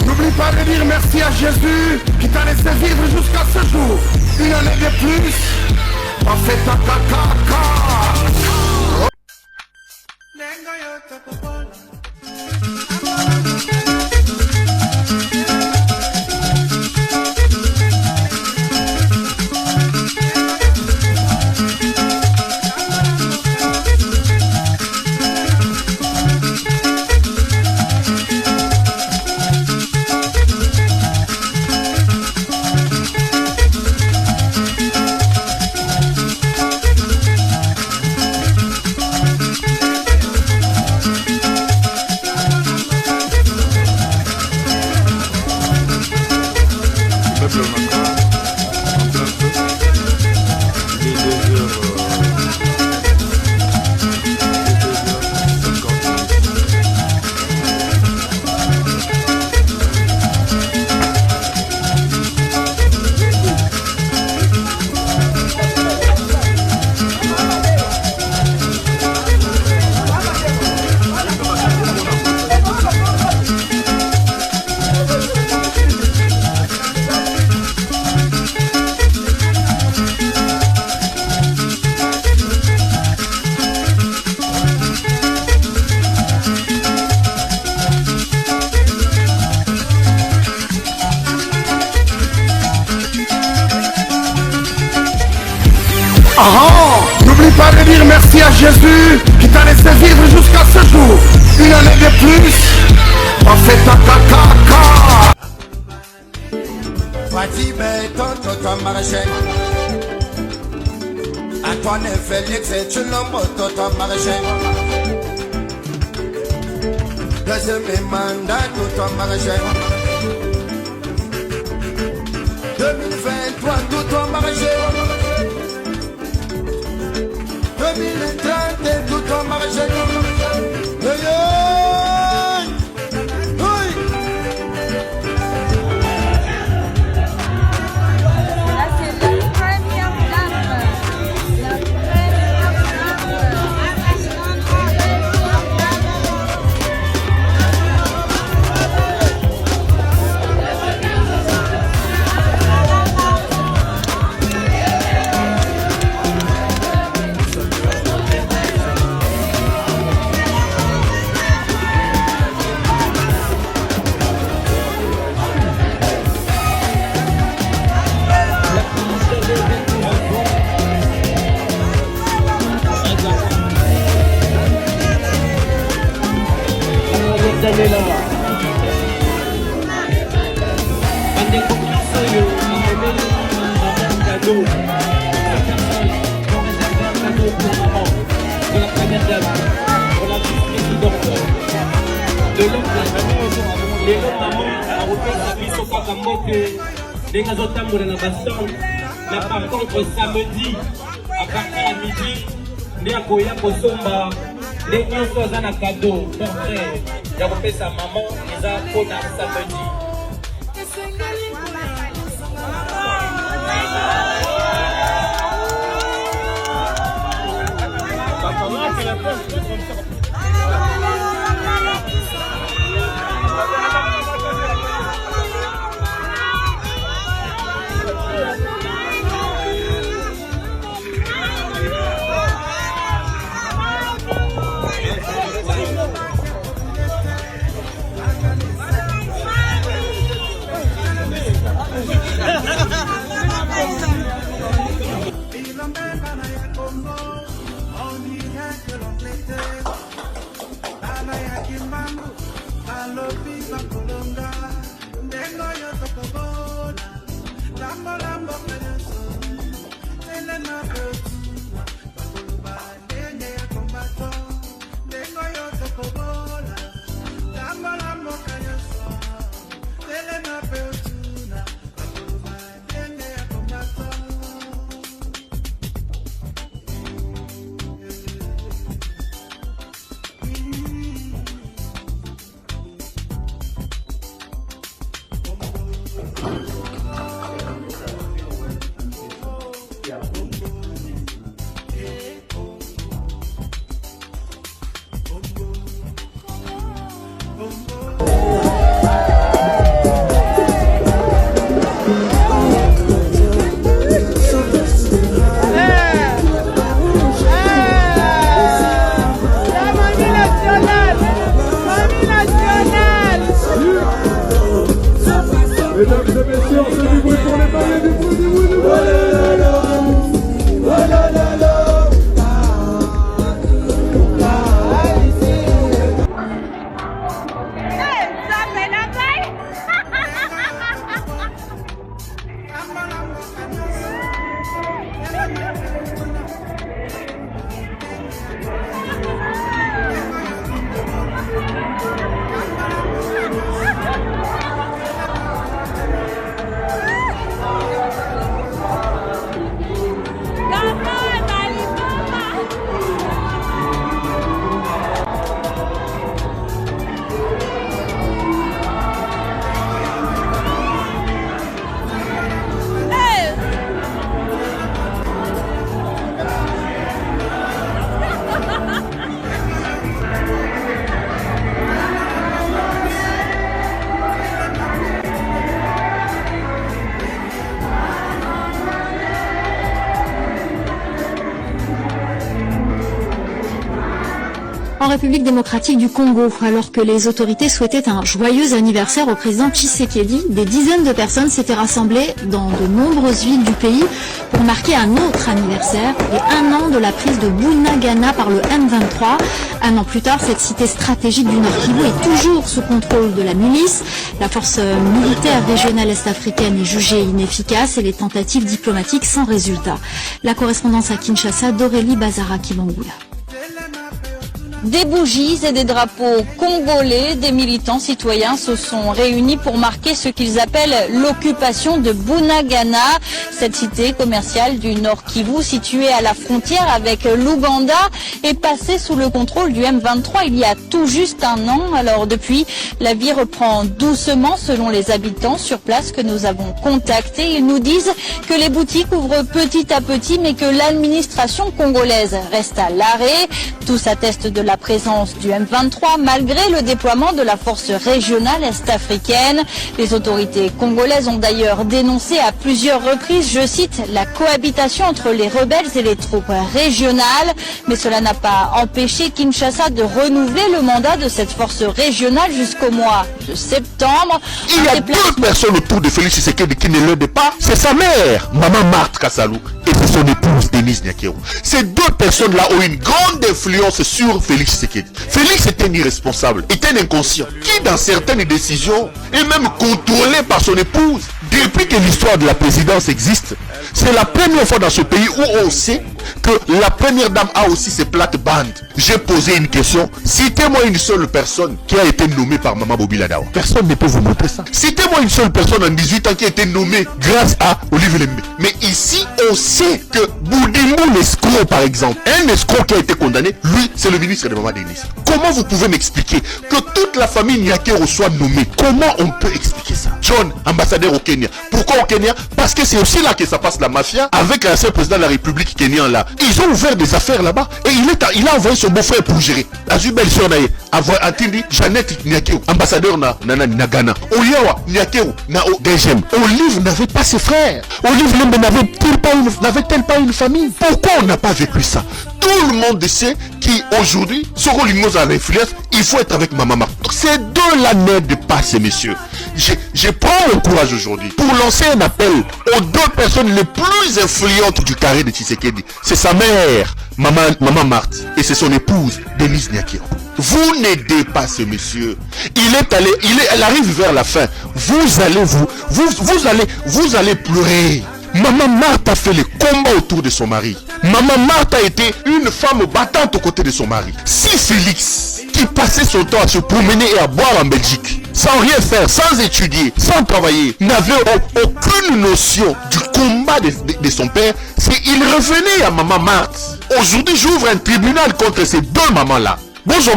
N'oublie pas de dire merci à Jésus qui t'a laissé vivre jusqu'à ce jour. Une année de plus, on fait ta caca. N'oublie pas de dire merci à Jésus qui t'a laissé vivre jusqu'à ce jour. Une année de plus, on fait ta caca. Fatime, tonton Marachek. Antoine Félix et tu l'homme, tonton Marachek. Deuxième mandat, tonton Marachek. 2023, tonton Marachek. 2030, tout en marché. Mais par contre samedi à partir de midi nde akoya kosomba nde nyonso aza na cadeau portrait ya kopesa maman eza mpona samedi. Mesdames et messieurs, on fait du bruit pour les mariés, du bruit, du bruit, du bruit. En République démocratique du Congo, alors que les autorités souhaitaient un joyeux anniversaire au président Tshisekedi, des dizaines de personnes s'étaient rassemblées dans de nombreuses villes du pays pour marquer un autre anniversaire et 1 an de la prise de Bunagana par le M23. 1 an plus tard, cette cité stratégique du Nord Kivu est toujours sous contrôle de la milice. La force militaire régionale est-africaine est jugée inefficace et les tentatives diplomatiques sans résultat. La correspondance à Kinshasa d'Aurélie Bazara-Kibangula. Des bougies et des drapeaux congolais, des militants citoyens se sont réunis pour marquer ce qu'ils appellent l'occupation de Bunagana, cette cité commerciale du Nord Kivu située à la frontière avec l'Ouganda est passée sous le contrôle du M23 il y a tout juste 1 an. Alors depuis, la vie reprend doucement selon les habitants sur place que nous avons contactés. Ils nous disent que les boutiques ouvrent petit à petit mais que l'administration congolaise reste à l'arrêt. Tous attestent de la présence du M23 malgré le déploiement de la force régionale est-africaine. Les autorités congolaises ont d'ailleurs dénoncé à plusieurs reprises, je cite, la cohabitation entre les rebelles et les troupes régionales. Mais cela n'a pas empêché Kinshasa de renouveler le mandat de cette force régionale jusqu'au mois de septembre. Il y a 2 personnes autour de Félix Tshisekedi qui ne l'aident pas. C'est sa mère, Maman Marthe Kassalou, et c'est son épouse Denise Nyakero. Ces 2 personnes-là ont une grande influence sur Félix Tshisekedi. Félix est un irresponsable, est un inconscient, qui dans certaines décisions est même contrôlé par son épouse. Depuis que l'histoire de la présidence existe, c'est la première fois dans ce pays où on sait que la première dame a aussi ses plates-bandes. J'ai posé une question. Citez-moi une seule personne qui a été nommée par Maman Bobila Dawa. Personne ne peut vous montrer ça. Citez-moi une seule personne en 18 ans qui a été nommée grâce à Olivier Lembe. Mais ici, on sait que Boudimou l'escroc, par exemple, un escroc qui a été condamné, lui, c'est le ministre de Maman Denise. Comment vous pouvez m'expliquer que toute la famille Nyakero soit nommée? Comment on peut expliquer ça? John, ambassadeur au Kenya. Pourquoi au Kenya? Parce que c'est aussi là que ça passe la mafia avec l'ancien président de la République kenyan là. Ils ont ouvert des affaires là-bas et il a envoyé son beau-frère pour gérer. Azubel Sionaye, Atindi, Jeannette Nyakero, ambassadeur na Ghana. Oliawa Nyakero, na DGM. Olive n'avait pas ses frères. Olive Lembe n'avait-elle pas une famille? Pourquoi on n'a pas vécu ça? Tout le monde sait qu'aujourd'hui, Soro Lingos a l'influence, il faut être avec Maman Marthe. Donc ces deux-là n'aident pas ces messieurs. Je prends le courage aujourd'hui pour lancer un appel aux 2 personnes les plus influentes du carré de Tshisekedi. C'est sa mère, Maman Marthe, et c'est son épouse, Denise Nyakero. Vous n'aidez pas ce monsieur. Elle arrive vers la fin. Vous allez pleurer. Maman Marthe a fait le combat autour de son mari. Maman Marthe a été une femme battante aux côtés de son mari. Si Félix, qui passait son temps à se promener et à boire en Belgique, sans rien faire, sans étudier, sans travailler, n'avait aucune notion du combat de son père, il revenait à Maman Marthe. Aujourd'hui, j'ouvre un tribunal contre ces 2 mamans-là. Bonjour,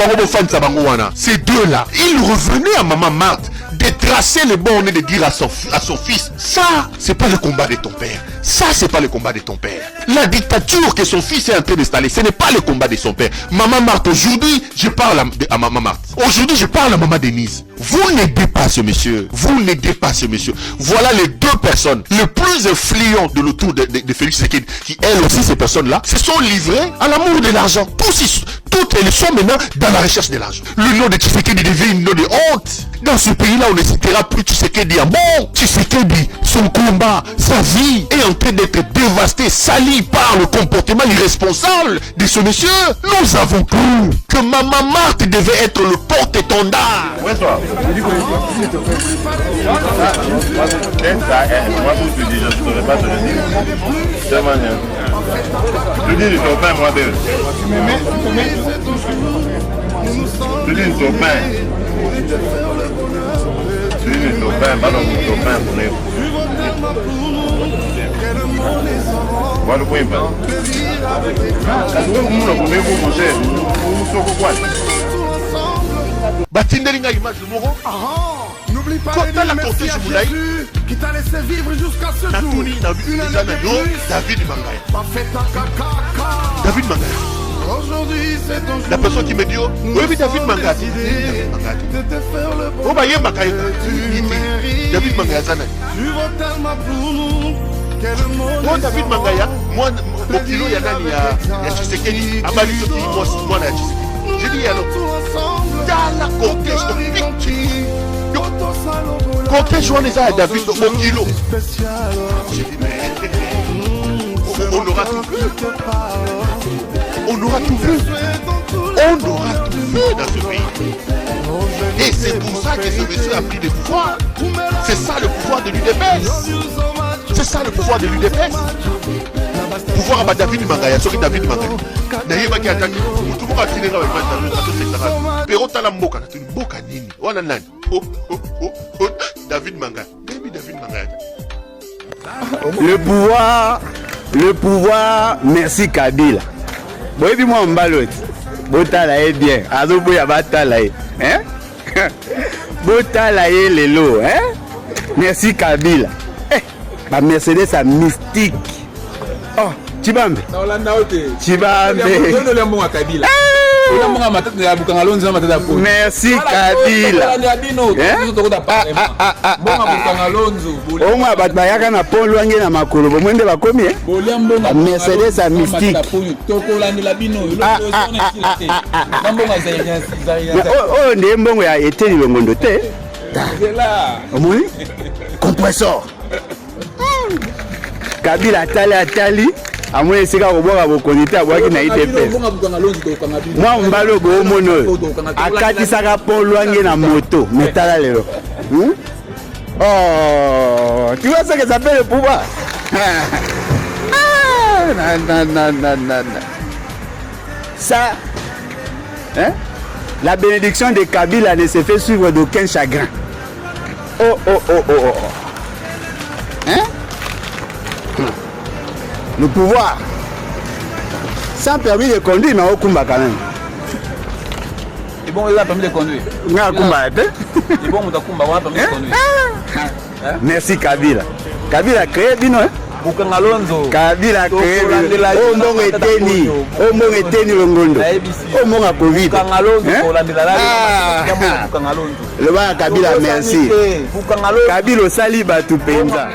ces 2-là, ils revenaient à Maman Marthe de tracer les bornes et de dire à son fils, ça, c'est pas le combat de ton père. Ça, c'est pas le combat de ton père. La dictature que son fils est en train d'installer, ce n'est pas le combat de son père. Maman Marthe, aujourd'hui, je parle à Maman Marthe. Aujourd'hui, je parle à Maman Denise. Vous n'aidez pas ce monsieur. Vous n'aidez pas ce monsieur. Voilà les 2 personnes les plus influentes de l'autour de Félix Tshisekedi, qui, elles aussi, ces personnes-là, se sont livrées à l'amour de l'argent. Toutes elles sont maintenant dans la recherche de l'argent. Le nom de Tshisekedi devient le nom de honte. Dans ce pays-là, on ne citera plus Tshisekedi à mort. Tshisekedi, son combat, sa vie est en train d'être dévasté, sali par le comportement irresponsable de ce monsieur. Nous avons cru que Maman Marthe devait être le porte-étendard. Moi, je te dis, je ne saurais pas te le dire. Je dis, ils sont pas moi d'eux. Je dis, ils sont pas. Je dis, ils sont pas. Pas dans mon copain pour nous. Moi, le point pas. Batindelinga image de Moro. N'oublie pas Quand de t'as dire la merci cortège à Moulay, Jésus qui t'a laissé vivre jusqu'à ce jour. Natouni, Une année de plus, David Mangaya. pas fait ta caca. David Mangaya. Aujourd'hui, c'est ton jour. La personne qui me dit, oui, mais David Mangaya. De te faire le bon. Oh, bah, y'a Mangaya. David Mangaya, Zana. Tu vas tellement pour nous. Moi, David Mangaya, moi, mon kilo, il y a Tshisekedi. Abali, moi, la Tshisekedi. J'ai dit, alors, dans la cortège, cortège, on est à David, mon kilo. J'ai dit, mais on aura tout vu. On aura tout vu. On aura tout vu dans ce pays. Et c'est pour ça que ce monsieur a pris le pouvoir. C'est ça le pouvoir de l'UDPS. C'est ça le pouvoir de l'UDPS. Pouvoir à David Mangaya, sorry David Mangaya. D'ailleurs, il y a tout le monde qui est là. Pero tala mboka, tu mboka nini? Wana nani? David Mangaya. David Mangaya. Le pouvoir, merci Kabila. Bon, dis moi en balote. Botala bien. Azo boya batala hein? Botala les lots, hein? Merci Kabila. Ma Mercedes a mystique. Oh, Chibambe. Chibambe. Merci Kabila. Au moins, Batbayaka na pont loin na makolo. Bon, mwende bakomi, Mercedes a mystique. Oh, ndiye mbongo ya eteli longondo te. Omoni? Compressor. Kabila atali amwe esika koboka bokonzi te abwaki na IDPS. Mwa mbalo go mono akatisaka pont lwange na moto metala lelo. Oh, tu vois ce que ça fait le pouvoir? Non. Ça, hein? La bénédiction de Kabila ne se fait suivre d'aucun chagrin. Oh. Hein? Le pouvoir, sans permis de conduire, mais au combat quand même. C'est bon, il a permis de conduire. C'est bon, on a permis de conduire. Merci Kabila. Kabila a créé Bino, hein? Kabila a créé Ombongo eteni longondo. Ombongo a Covid. Le bas Kabila merci. Kabila au sali batu penza.